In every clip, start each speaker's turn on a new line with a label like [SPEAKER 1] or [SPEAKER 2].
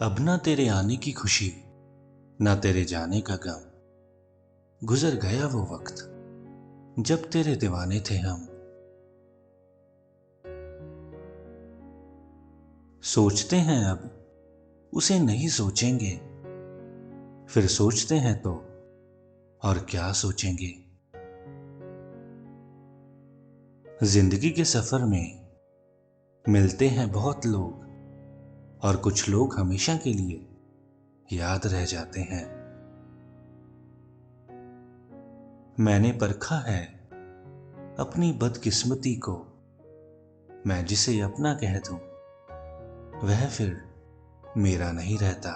[SPEAKER 1] अब ना तेरे आने की खुशी, ना तेरे जाने का गम। गुजर गया वो वक्त जब तेरे दीवाने थे हम। सोचते हैं अब उसे नहीं सोचेंगे, फिर सोचते हैं तो और क्या सोचेंगे। जिंदगी के सफर में मिलते हैं बहुत लोग, और कुछ लोग हमेशा के लिए याद रह जाते हैं। मैंने परखा है अपनी बदकिस्मती को, मैं जिसे अपना कह दूं वह फिर मेरा नहीं रहता।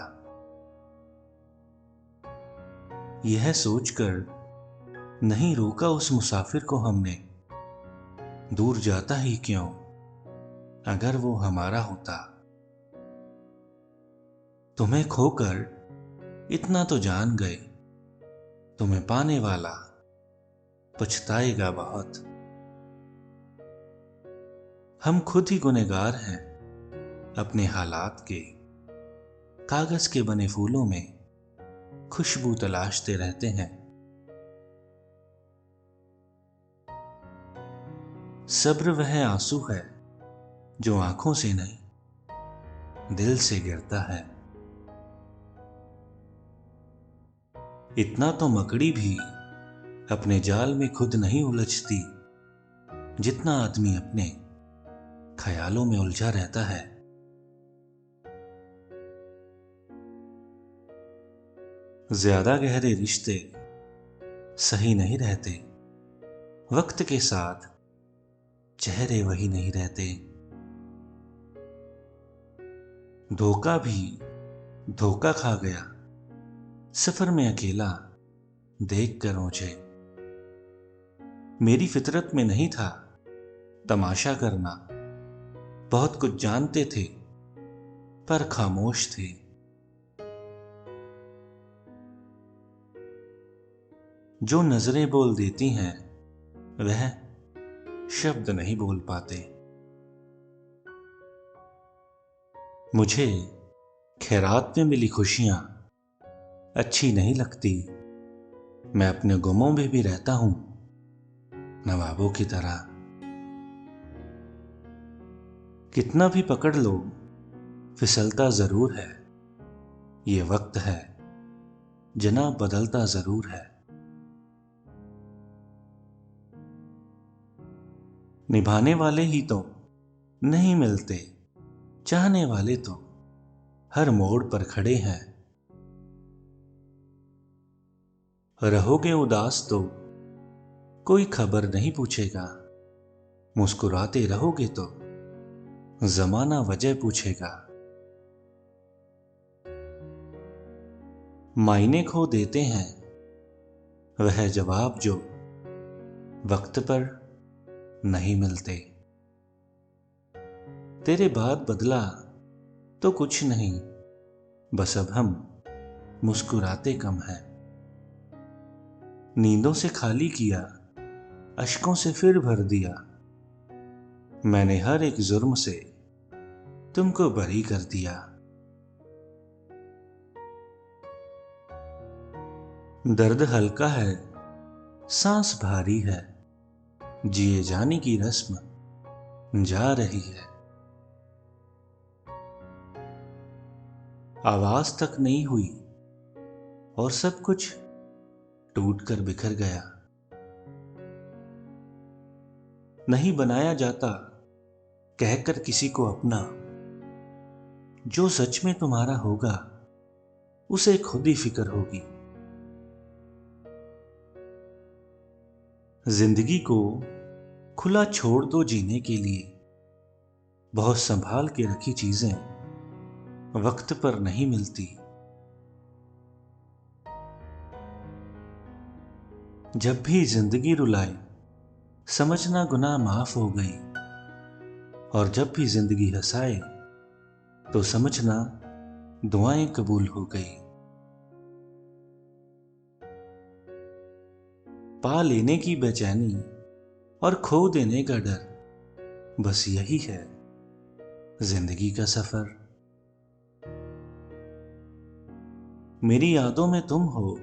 [SPEAKER 1] यह सोचकर नहीं रोका उस मुसाफिर को हमने, दूर जाता ही क्यों अगर वो हमारा होता। तुम्हें खोकर इतना तो जान गए, तुम्हें पाने वाला पछताएगा बहुत। हम खुद ही गुनहगार हैं अपने हालात के, कागज के बने फूलों में खुशबू तलाशते रहते हैं। सब्र वह आंसू है जो आंखों से नहीं दिल से गिरता है। इतना तो मकड़ी भी अपने जाल में खुद नहीं उलझती, जितना आदमी अपने ख्यालों में उलझा रहता है। ज्यादा गहरे रिश्ते सही नहीं रहते, वक्त के साथ चेहरे वही नहीं रहते। धोखा भी धोखा खा गया सफर में अकेला देख कर मुझे। मेरी फितरत में नहीं था तमाशा करना, बहुत कुछ जानते थे पर खामोश थे। जो नजरें बोल देती हैं वह शब्द नहीं बोल पाते। मुझे खैरात में मिली खुशियां अच्छी नहीं लगती, मैं अपने गुमों में भी रहता हूं नवाबों की तरह। कितना भी पकड़ लो फिसलता जरूर है, ये वक्त है जना बदलता जरूर है। निभाने वाले ही तो नहीं मिलते, चाहने वाले तो हर मोड़ पर खड़े हैं। रहोगे उदास तो कोई खबर नहीं पूछेगा, मुस्कुराते रहोगे तो जमाना वजह पूछेगा। मायने खो देते हैं वह जवाब जो वक्त पर नहीं मिलते। तेरे बाद बदला तो कुछ नहीं, बस अब हम मुस्कुराते कम हैं। नींदों से खाली किया, अश्कों से फिर भर दिया, मैंने हर एक जुर्म से तुमको बरी कर दिया। दर्द हल्का है, सांस भारी है, जिए जाने की रस्म जा रही है। आवाज तक नहीं हुई और सब कुछ टूटकर बिखर गया। नहीं बनाया जाता कहकर किसी को अपना, जो सच में तुम्हारा होगा उसे खुद ही फिक्र होगी। जिंदगी को खुला छोड़ दो जीने के लिए, बहुत संभाल के रखी चीजें वक्त पर नहीं मिलती। जब भी जिंदगी रुलाए समझना गुनाह माफ हो गई, और जब भी जिंदगी हंसाए तो समझना दुआएं कबूल हो गई। पा लेने की बेचैनी और खो देने का डर, बस यही है जिंदगी का सफर। मेरी यादों में तुम हो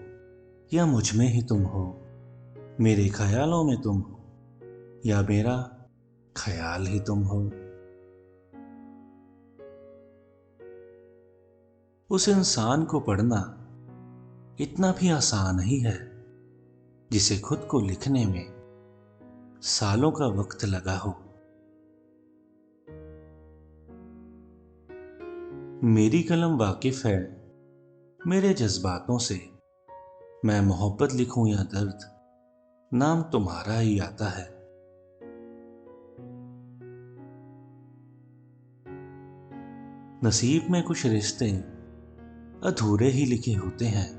[SPEAKER 1] या मुझ में ही तुम हो, मेरे ख्यालों में तुम हो या मेरा ख्याल ही तुम हो। उस इंसान को पढ़ना इतना भी आसान नहीं है जिसे खुद को लिखने में सालों का वक्त लगा हो। मेरी कलम वाकिफ है मेरे जज्बातों से, मैं मोहब्बत लिखूं या दर्द, नाम तुम्हारा ही आता है। नसीब में कुछ रिश्ते अधूरे ही लिखे होते हैं,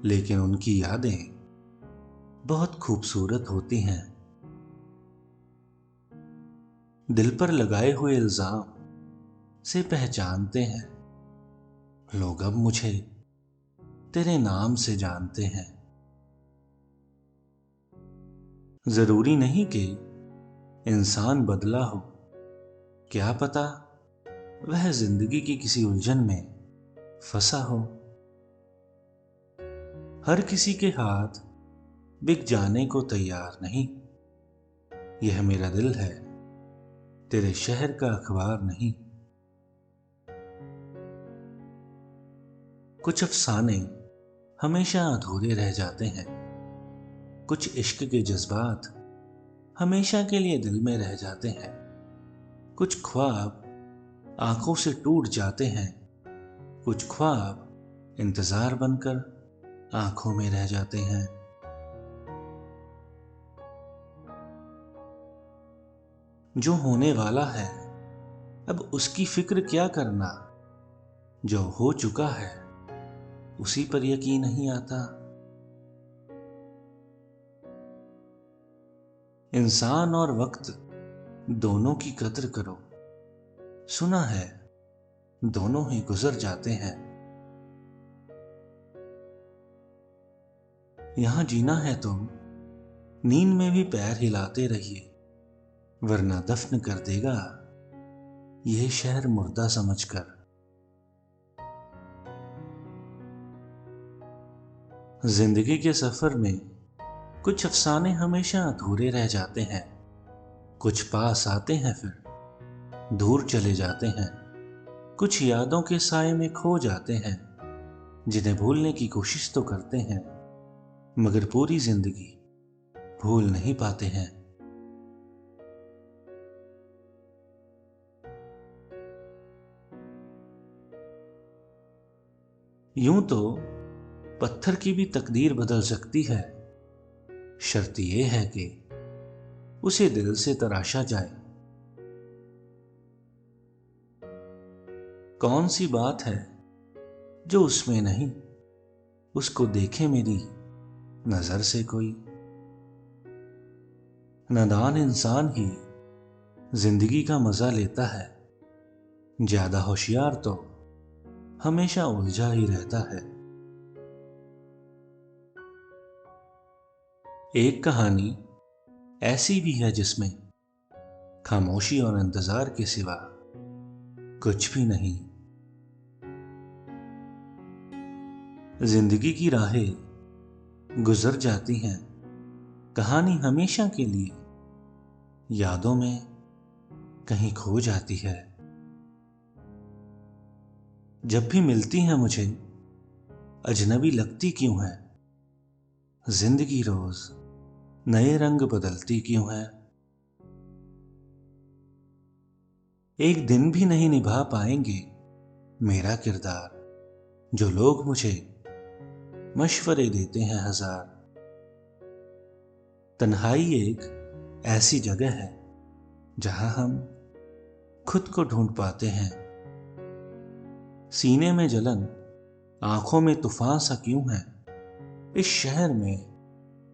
[SPEAKER 1] लेकिन उनकी यादें बहुत खूबसूरत होती हैं। दिल पर लगाए हुए इल्जाम से पहचानते हैं लोग, अब मुझे तेरे नाम से जानते हैं। जरूरी नहीं कि इंसान बदला हो, क्या पता वह जिंदगी की किसी उलझन में फंसा हो। हर किसी के हाथ बिक जाने को तैयार नहीं, यह मेरा दिल है तेरे शहर का अखबार नहीं। कुछ अफसाने हमेशा अधूरे रह जाते हैं, कुछ इश्क के जज्बात हमेशा के लिए दिल में रह जाते हैं, कुछ ख्वाब आंखों से टूट जाते हैं, कुछ ख्वाब इंतजार बनकर आंखों में रह जाते हैं। जो होने वाला है अब उसकी फिक्र क्या करना, जो हो चुका है उसी पर यकीन नहीं आता। इंसान और वक्त दोनों की कद्र करो, सुना है दोनों ही गुजर जाते हैं। यहां जीना है तो नींद में भी पैर हिलाते रहिए, वरना दफन कर देगा यह शहर मुर्दा समझकर। जिंदगी के सफर में कुछ अफसाने हमेशा अधूरे रह जाते हैं, कुछ पास आते हैं फिर दूर चले जाते हैं, कुछ यादों के साए में खो जाते हैं, जिन्हें भूलने की कोशिश तो करते हैं मगर पूरी जिंदगी भूल नहीं पाते हैं। यूं तो पत्थर की भी तकदीर बदल सकती है, शर्त यह है कि उसे दिल से तराशा जाए। कौन सी बात है जो उसमें नहीं, उसको देखे मेरी नजर से कोई। नादान इंसान ही जिंदगी का मजा लेता है, ज्यादा होशियार तो हमेशा उलझा ही रहता है। एक कहानी ऐसी भी है जिसमें खामोशी और इंतजार के सिवा कुछ भी नहीं। जिंदगी की राहें गुजर जाती हैं, कहानी हमेशा के लिए यादों में कहीं खो जाती है। जब भी मिलती है मुझे अजनबी लगती क्यों है, जिंदगी रोज नए रंग बदलती क्यों है। एक दिन भी नहीं निभा पाएंगे मेरा किरदार, जो लोग मुझे मशवरे देते हैं हजार। तन्हाई एक ऐसी जगह है जहां हम खुद को ढूंढ पाते हैं। सीने में जलन, आंखों में तूफान सा क्यों है, इस शहर में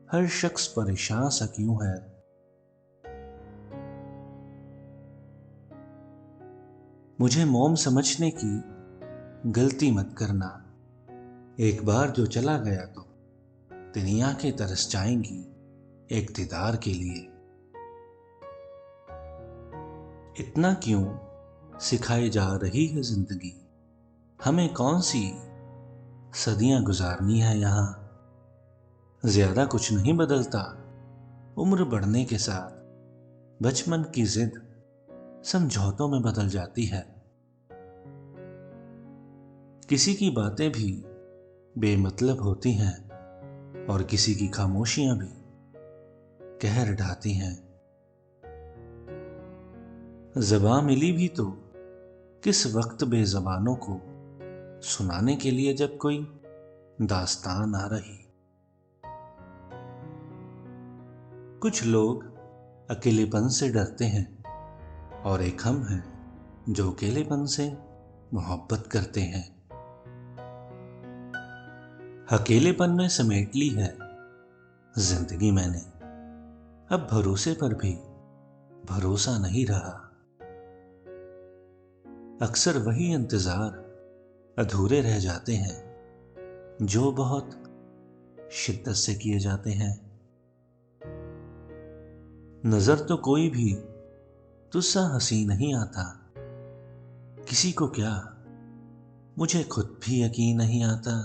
[SPEAKER 1] हर शख्स परेशान सा क्यों है। मुझे मोम समझने की गलती मत करना, एक बार जो चला गया तो तेरी आंखें तरस जाएंगी एक दीदार के लिए। इतना क्यों सिखाई जा रही है जिंदगी, हमें कौन सी सदियां गुजारनी है यहाँ। ज्यादा कुछ नहीं बदलता उम्र बढ़ने के साथ, बचपन की जिद समझौतों में बदल जाती है। किसी की बातें भी बेमतलब होती हैं और किसी की खामोशियां भी कहर ढाती हैं। ज़बां मिली भी तो किस वक्त बेज़बानों को सुनाने के लिए, जब कोई दास्तान आ रही। कुछ लोग अकेलेपन से डरते हैं और एक हम हैं जो अकेलेपन से मोहब्बत करते हैं। अकेलेपन में समेट ली है जिंदगी मैंने, अब भरोसे पर भी भरोसा नहीं रहा। अक्सर वही इंतजार अधूरे रह जाते हैं जो बहुत शिद्दत से किए जाते हैं। नजर तो कोई भी तुझसा हंसी नहीं आता, किसी को क्या मुझे खुद भी यकीन नहीं आता।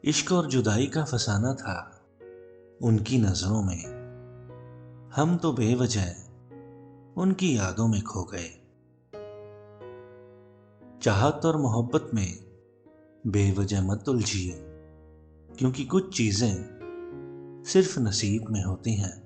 [SPEAKER 1] इश्क और जुदाई का फसाना था उनकी नजरों में, हम तो बेवजह उनकी यादों में खो गए। चाहत और मोहब्बत में बेवजह मत उलझिए, क्योंकि कुछ चीजें सिर्फ नसीब में होती हैं।